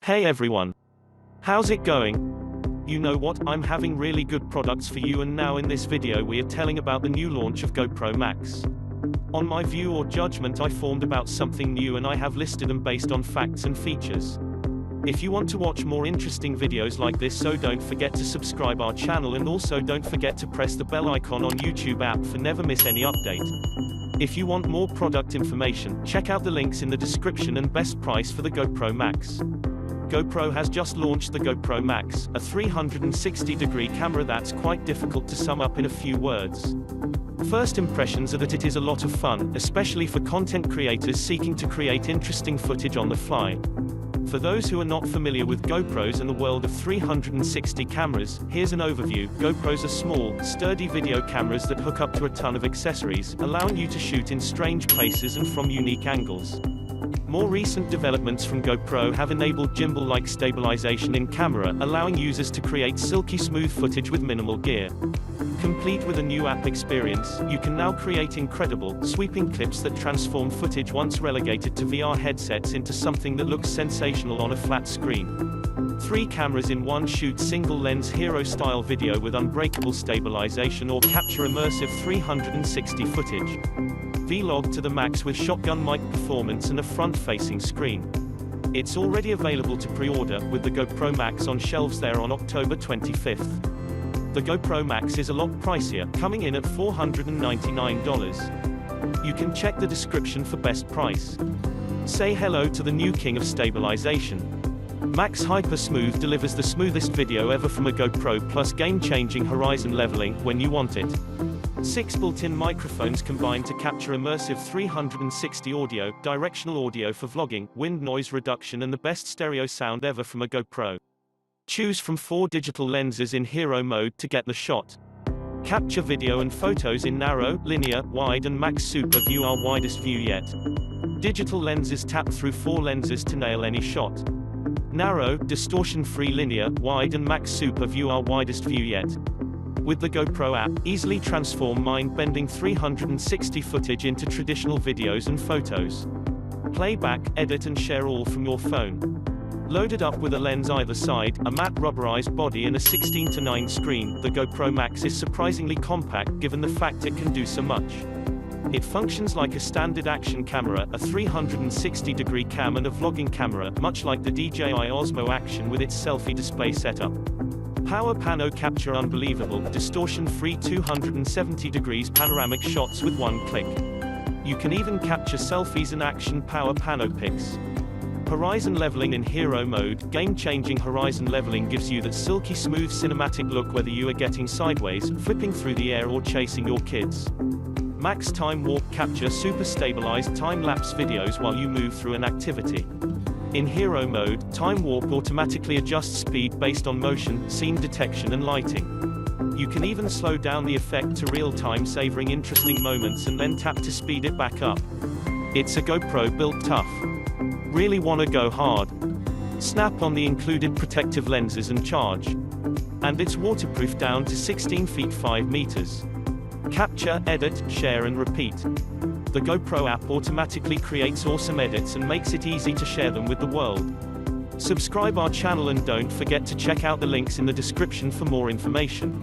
Hey everyone. How's it going? You know what, I'm having really good products for you, and now in this video we are telling about the new launch of GoPro Max. On my view or judgment, I formed about something new and I have listed them based on facts and features. If you want to watch more interesting videos like this, so don't forget to subscribe our channel, and also don't forget to press the bell icon on YouTube app for never miss any update. If you want more product information, check out the links in the description and best price for the GoPro Max. GoPro has just launched the GoPro Max, a 360-degree camera that's quite difficult to sum up in a few words. First impressions are that it is a lot of fun, especially for content creators seeking to create interesting footage on the fly. For those who are not familiar with GoPros and the world of 360 cameras, here's an overview. GoPros are small, sturdy video cameras that hook up to a ton of accessories, allowing you to shoot in strange places and from unique angles. More recent developments from GoPro have enabled gimbal-like stabilization in camera, allowing users to create silky smooth footage with minimal gear. Complete with a new app experience, you can now create incredible, sweeping clips that transform footage once relegated to VR headsets into something that looks sensational on a flat screen. 3 cameras in one: shoot single-lens hero-style video with unbreakable stabilization, or capture immersive 360 footage. Vlog to the max with shotgun mic performance and a front-facing screen. It's already available to pre-order, with the GoPro Max on shelves there on October 25th. The GoPro Max is a lot pricier, coming in at $499. You can check the description for best price. Say hello to the new king of stabilization. Max HyperSmooth delivers the smoothest video ever from a GoPro, plus game-changing horizon leveling when you want it. 6 built-in microphones combine to capture immersive 360 audio, directional audio for vlogging, wind noise reduction, and the best stereo sound ever from a GoPro. Choose from 4 digital lenses in hero mode to get the shot. Capture video and photos in narrow, linear, wide, and max SuperView, our widest view yet. Digital lenses tap through 4 lenses to nail any shot. Narrow, distortion-free, linear, wide, and max SuperView, our widest view yet. With the GoPro app, easily transform mind-bending 360 footage into traditional videos and photos. Play back, edit, and share all from your phone. Loaded up with a lens either side, a matte rubberized body, and a 16:9 screen, the GoPro Max is surprisingly compact given the fact it can do so much. It functions like a standard action camera, a 360-degree cam, and a vlogging camera, much like the DJI Osmo Action with its selfie display setup. Power pano capture unbelievable, distortion-free 270 degrees panoramic shots with one click. You can even capture selfies and action power pano pics. Horizon leveling in hero mode. Game-changing horizon leveling gives you that silky smooth cinematic look whether you are getting sideways, flipping through the air, or chasing your kids. Max time warp capture super stabilized time-lapse videos while you move through an activity. In hero mode, time warp automatically adjusts speed based on motion, scene detection, and lighting. You can even slow down the effect to real-time, savoring interesting moments, and then tap to speed it back up. It's a GoPro built tough. Really wanna go hard? Snap on the included protective lenses and charge. And it's waterproof down to 16 feet 5 meters. Capture, edit, share, and repeat. The GoPro app automatically creates awesome edits and makes it easy to share them with the world. Subscribe our channel and don't forget to check out the links in the description for more information.